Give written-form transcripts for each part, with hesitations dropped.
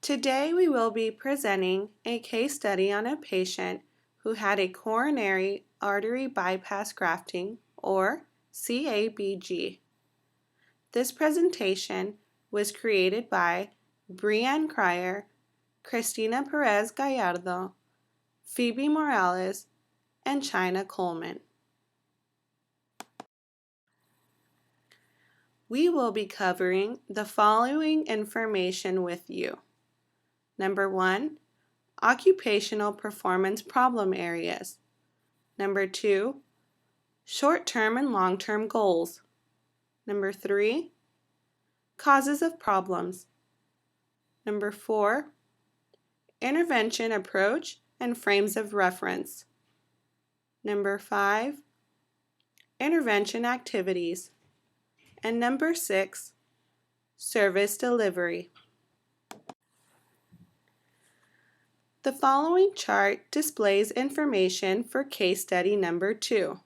Today we will be presenting a case study on a patient who had a coronary artery bypass grafting, or CABG. This presentation was created by Brianne Cryer, Cristina Perez Gallardo, Phoebe Morales, and China Coleman. We will be covering the following information with you. Number 1, occupational performance problem areas. Number 2, short-term and long-term goals. Number 3, causes of problems. Number 4, intervention approach and frames of reference. Number 5, intervention activities. And number 6, service delivery. The following chart displays information for case study number 2.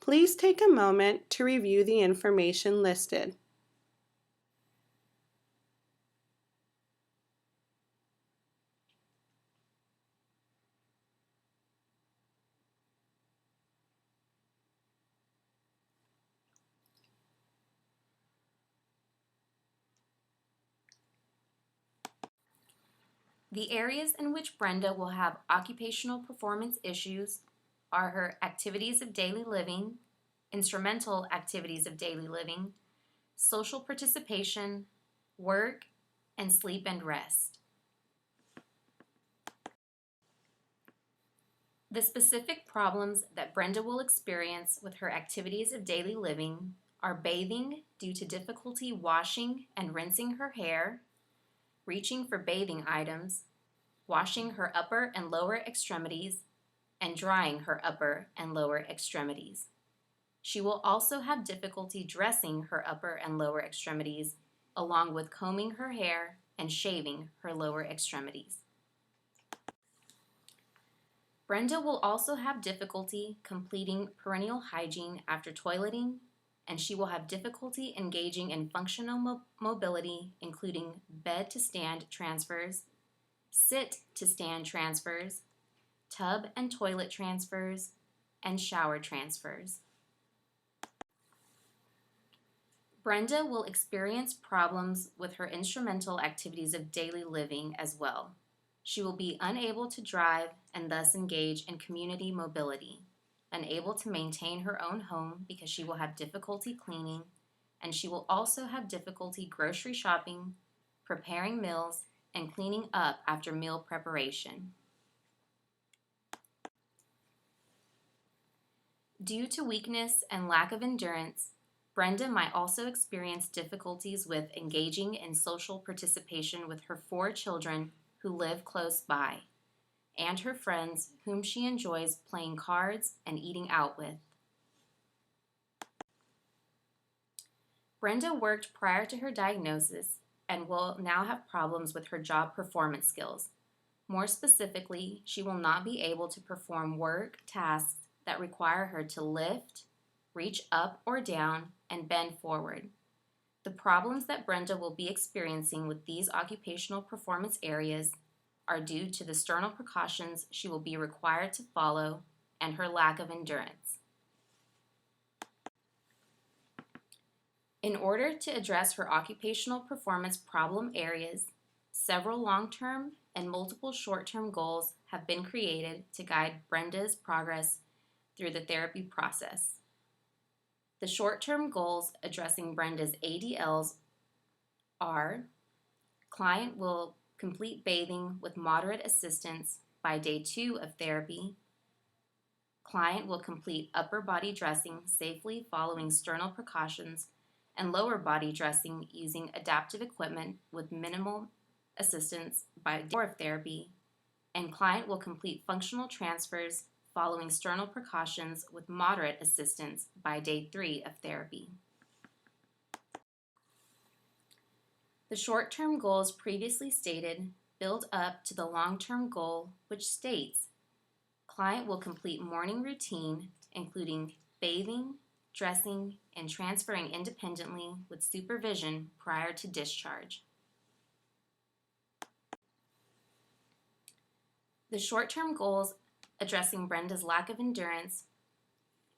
Please take a moment to review the information listed. The areas in which Brenda will have occupational performance issues are her activities of daily living, instrumental activities of daily living, social participation, work, and sleep and rest. The specific problems that Brenda will experience with her activities of daily living are bathing due to difficulty washing and rinsing her hair, reaching for bathing items, washing her upper and lower extremities, and drying her upper and lower extremities. She will also have difficulty dressing her upper and lower extremities, along with combing her hair and shaving her lower extremities. Brenda will also have difficulty completing perennial hygiene after toileting, and she will have difficulty engaging in functional mobility, including bed-to-stand transfers, sit-to-stand transfers, tub and toilet transfers, and shower transfers. Brenda will experience problems with her instrumental activities of daily living as well. She will be unable to drive and thus engage in community mobility, unable to maintain her own home because she will have difficulty cleaning, and she will also have difficulty grocery shopping, preparing meals, and cleaning up after meal preparation. Due to weakness and lack of endurance, Brenda might also experience difficulties with engaging in social participation with her 4 children who live close by, and her friends whom she enjoys playing cards and eating out with. Brenda worked prior to her diagnosis and will now have problems with her job performance skills. More specifically, she will not be able to perform work tasks that require her to lift, reach up or down, and bend forward. The problems that Brenda will be experiencing with these occupational performance areas are due to the sternal precautions she will be required to follow and her lack of endurance. In order to address her occupational performance problem areas, several long-term and multiple short-term goals have been created to guide Brenda's progress through the therapy process. The short-term goals addressing Brenda's ADLs are: client will complete bathing with moderate assistance by day 2 of therapy. Client will complete upper body dressing safely following sternal precautions and lower body dressing using adaptive equipment with minimal assistance by day 4 of therapy. And client will complete functional transfers following sternal precautions with moderate assistance by day 3 of therapy. The short-term goals previously stated build up to the long-term goal, which states client will complete morning routine, including bathing, dressing, and transferring independently with supervision prior to discharge. The short-term goals addressing Brenda's lack of endurance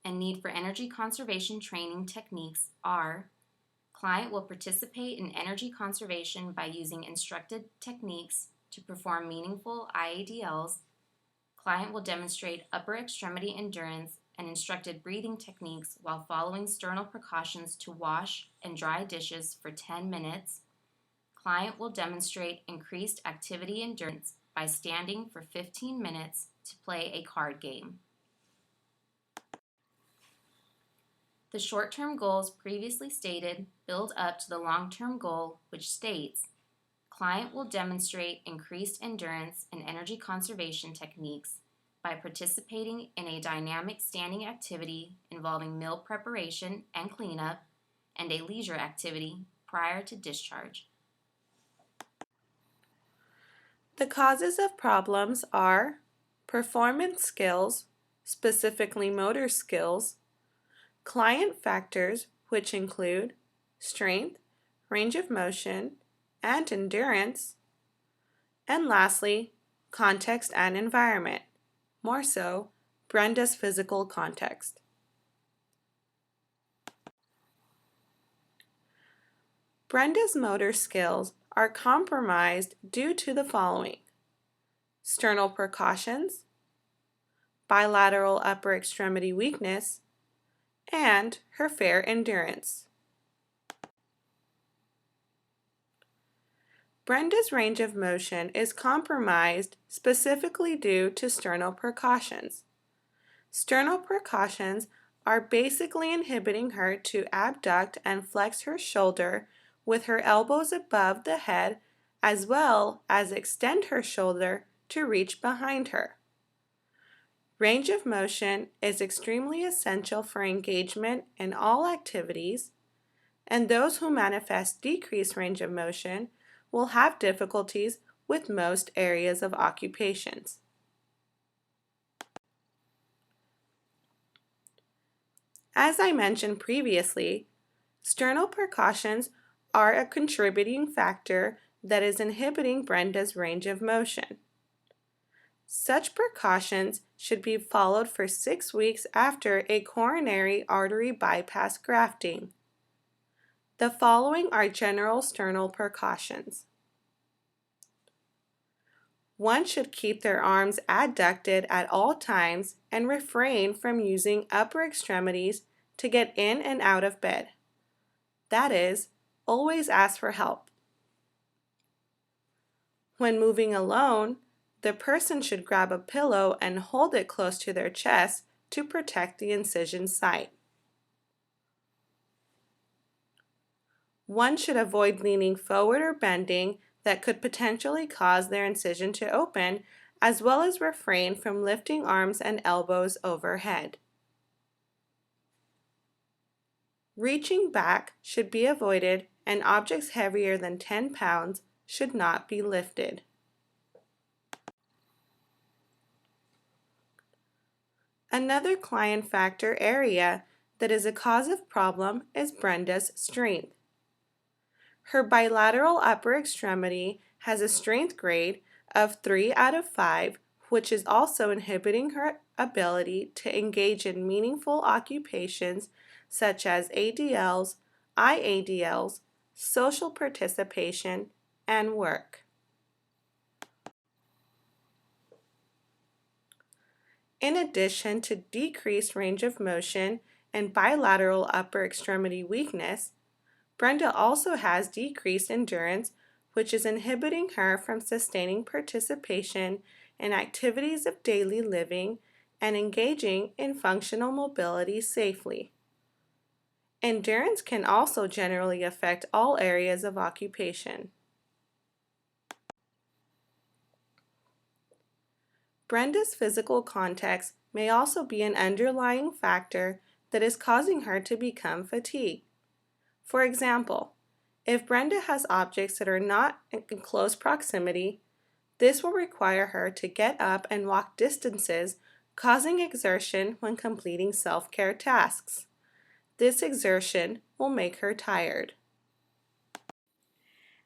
and need for energy conservation training techniques are: client will participate in energy conservation by using instructed techniques to perform meaningful IADLs. Client will demonstrate upper extremity endurance and instructed breathing techniques while following sternal precautions to wash and dry dishes for 10 minutes. Client will demonstrate increased activity endurance by standing for 15 minutes to play a card game. The short-term goals previously stated build up to the long-term goal, which states: client will demonstrate increased endurance and energy conservation techniques by participating in a dynamic standing activity involving meal preparation and cleanup and a leisure activity prior to discharge. The causes of problems are performance skills, specifically motor skills, client factors, which include strength, range of motion, and endurance, and lastly, context and environment, more so, Brenda's physical context. Brenda's motor skills are compromised due to the following: sternal precautions, bilateral upper extremity weakness, and her fair endurance. Brenda's range of motion is compromised specifically due to sternal precautions. Sternal precautions are basically inhibiting her to abduct and flex her shoulder with her elbows above the head, as well as extend her shoulder to reach behind her. Range of motion is extremely essential for engagement in all activities, and those who manifest decreased range of motion will have difficulties with most areas of occupations. As I mentioned previously, sternal precautions are a contributing factor that is inhibiting Brenda's range of motion. Such precautions should be followed for 6 weeks after a coronary artery bypass grafting. The following are general sternal precautions. One should keep their arms adducted at all times and refrain from using upper extremities to get in and out of bed. That is, always ask for help. When moving alone, the person should grab a pillow and hold it close to their chest to protect the incision site. One should avoid leaning forward or bending that could potentially cause their incision to open, as well as refrain from lifting arms and elbows overhead. Reaching back should be avoided, and objects heavier than 10 pounds should not be lifted. Another client factor area that is a cause of problem is Brenda's strength. Her bilateral upper extremity has a strength grade of 3 out of 5, which is also inhibiting her ability to engage in meaningful occupations such as ADLs, IADLs, social participation, and work. In addition to decreased range of motion and bilateral upper extremity weakness, Brenda also has decreased endurance, which is inhibiting her from sustaining participation in activities of daily living and engaging in functional mobility safely. Endurance can also generally affect all areas of occupation. Brenda's physical context may also be an underlying factor that is causing her to become fatigued. For example, if Brenda has objects that are not in close proximity, this will require her to get up and walk distances, causing exertion when completing self-care tasks. This exertion will make her tired.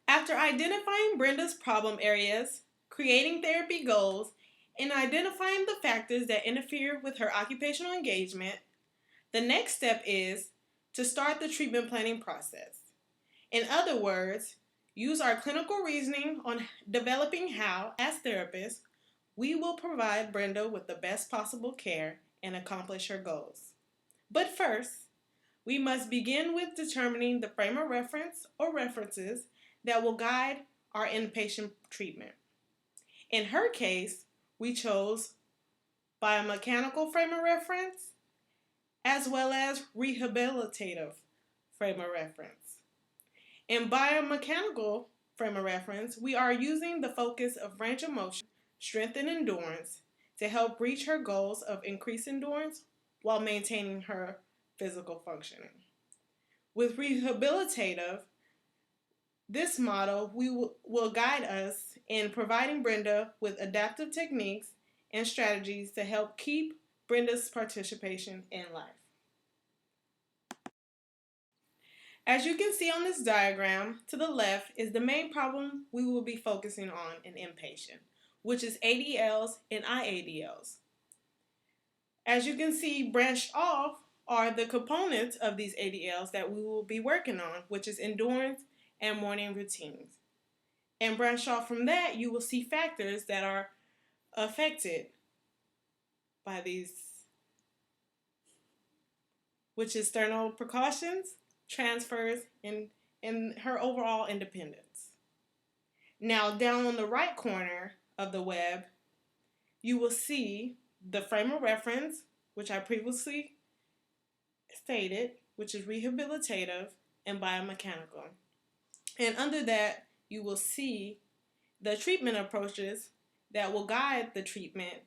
After identifying Brenda's problem areas, creating therapy goals, In identifying the factors that interfere with her occupational engagement, the next step is to start the treatment planning process. In other words, use our clinical reasoning on developing how, as therapists, we will provide Brenda with the best possible care and accomplish her goals. But first, we must begin with determining the frame of reference or references that will guide our inpatient treatment. In her case, we chose biomechanical frame of reference as well as rehabilitative frame of reference. In biomechanical frame of reference, we are using the focus of range of motion, strength, and endurance to help reach her goals of increased endurance while maintaining her physical functioning. With rehabilitative, this model will guide us in providing Brenda with adaptive techniques and strategies to help keep Brenda's participation in life. As you can see on this diagram, to the left is the main problem we will be focusing on in inpatient, which is ADLs and IADLs. As you can see, branched off are the components of these ADLs that we will be working on, which is endurance and morning routines. And branched off from that, you will see factors that are affected by these, which is sternal precautions, transfers, and her overall independence. Now, down on the right corner of the web, you will see the frame of reference, which I previously stated, which is rehabilitative and biomechanical. And under that, you will see the treatment approaches that will guide the treatment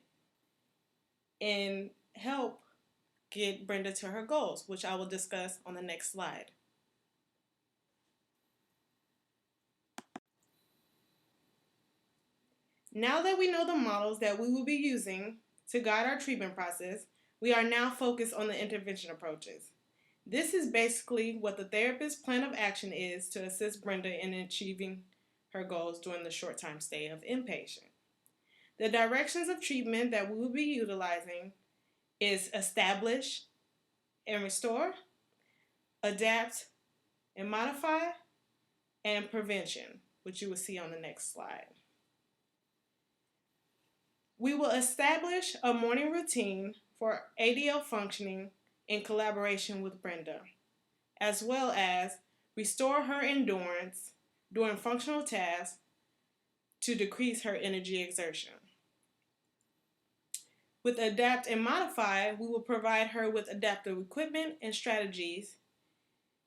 and help get Brenda to her goals, which I will discuss on the next slide. Now that we know the models that we will be using to guide our treatment process, we are now focused on the intervention approaches. This is basically what the therapist's plan of action is to assist Brenda in achieving her goals during the short time stay of inpatient. The directions of treatment that we will be utilizing is establish and restore, adapt and modify, and prevention, which you will see on the next slide. We will establish a morning routine for ADL functioning in collaboration with Brenda, as well as restore her endurance during functional tasks to decrease her energy exertion. With adapt and modify, we will provide her with adaptive equipment and strategies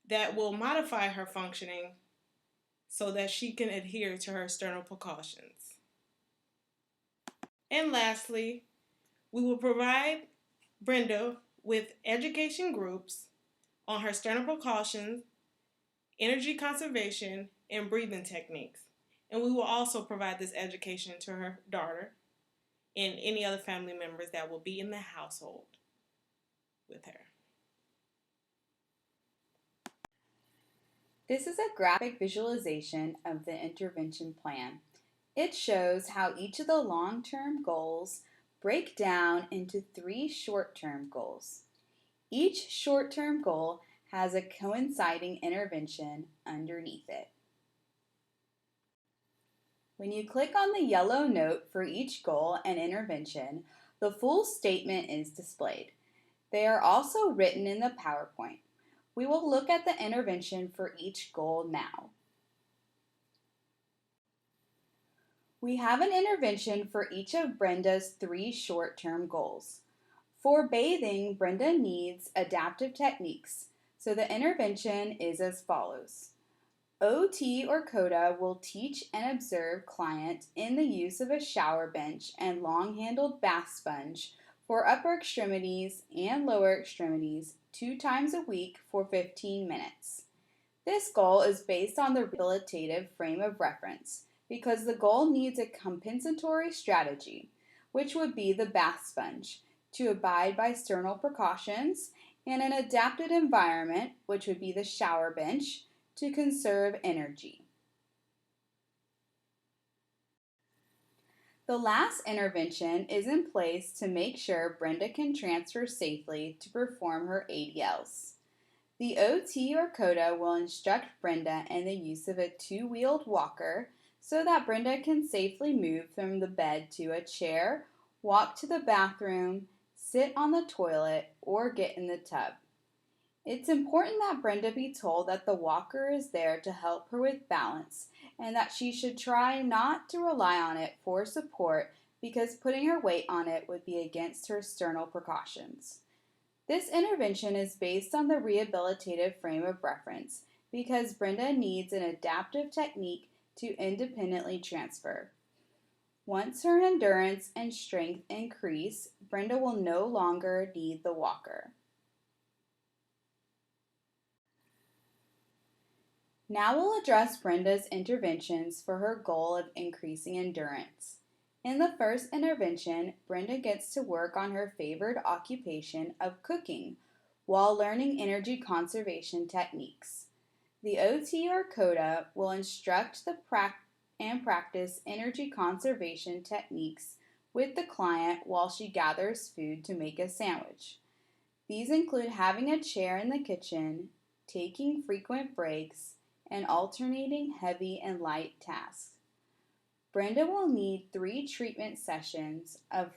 that will modify her functioning so that she can adhere to her sternal precautions. And lastly, we will provide Brenda with education groups on her sternal precautions, energy conservation, and breathing techniques. And we will also provide this education to her daughter and any other family members that will be in the household with her. This is a graphic visualization of the intervention plan. It shows how each of the long-term goals break down into 3 short-term goals. Each short-term goal has a coinciding intervention underneath it. When you click on the yellow note for each goal and intervention, the full statement is displayed. They are also written in the PowerPoint. We will look at the intervention for each goal now. We have an intervention for each of Brenda's 3 short-term goals. For bathing, Brenda needs adaptive techniques, so the intervention is as follows. OT or COTA will teach and observe client in the use of a shower bench and long-handled bath sponge for upper extremities and lower extremities 2 times a week for 15 minutes. This goal is based on the rehabilitative frame of reference because the goal needs a compensatory strategy, which would be the bath sponge, to abide by sternal precautions, and an adapted environment, which would be the shower bench, to conserve energy. The last intervention is in place to make sure Brenda can transfer safely to perform her ADLs. The OT or COTA will instruct Brenda in the use of a two-wheeled walker so that Brenda can safely move from the bed to a chair, walk to the bathroom, sit on the toilet, or get in the tub. It's important that Brenda be told that the walker is there to help her with balance and that she should try not to rely on it for support because putting her weight on it would be against her sternal precautions. This intervention is based on the rehabilitative frame of reference because Brenda needs an adaptive technique to independently transfer. Once her endurance and strength increase, Brenda will no longer need the walker. Now we'll address Brenda's interventions for her goal of increasing endurance. In the first intervention, Brenda gets to work on her favored occupation of cooking while learning energy conservation techniques. The OT or COTA will instruct and practice energy conservation techniques with the client while she gathers food to make a sandwich. These include having a chair in the kitchen, taking frequent breaks, and alternating heavy and light tasks. Brenda will need 3 treatment sessions of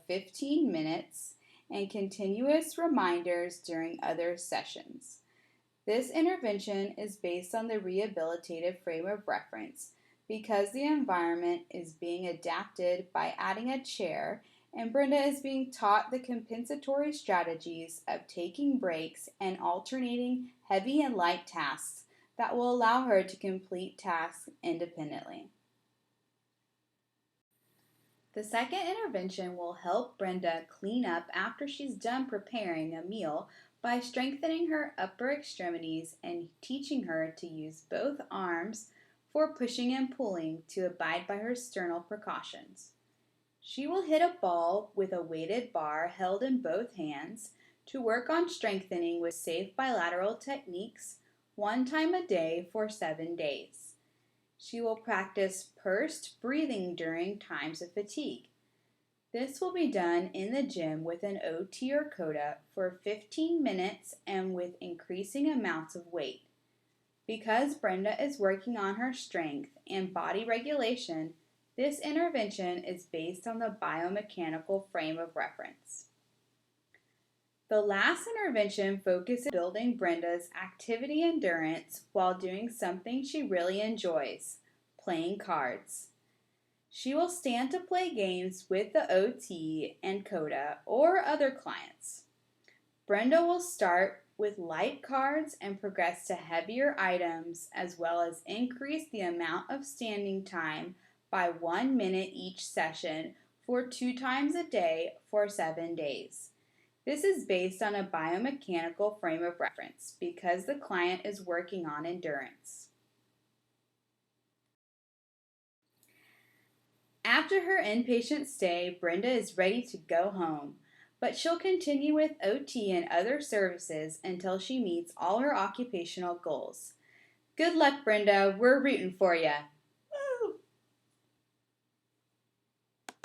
15 minutes and continuous reminders during other sessions. This intervention is based on the rehabilitative frame of reference because the environment is being adapted by adding a chair, and Brenda is being taught the compensatory strategies of taking breaks and alternating heavy and light tasks that will allow her to complete tasks independently. The second intervention will help Brenda clean up after she's done preparing a meal by strengthening her upper extremities and teaching her to use both arms for pushing and pulling to abide by her sternal precautions. She will hit a ball with a weighted bar held in both hands to work on strengthening with safe bilateral techniques 1 time a day for 7 days. She will practice pursed breathing during times of fatigue. This will be done in the gym with an OT or COTA for 15 minutes and with increasing amounts of weight. Because Brenda is working on her strength and body regulation, this intervention is based on the biomechanical frame of reference. The last intervention focuses on building Brenda's activity endurance while doing something she really enjoys, playing cards. She will stand to play games with the OT and COTA or other clients. Brenda will start with light cards and progress to heavier items as well as increase the amount of standing time by 1 minute each session for 2 times a day for 7 days. This is based on a biomechanical frame of reference because the client is working on endurance. After her inpatient stay, Brenda is ready to go home, but she'll continue with OT and other services until she meets all her occupational goals. Good luck, Brenda. We're rooting for you.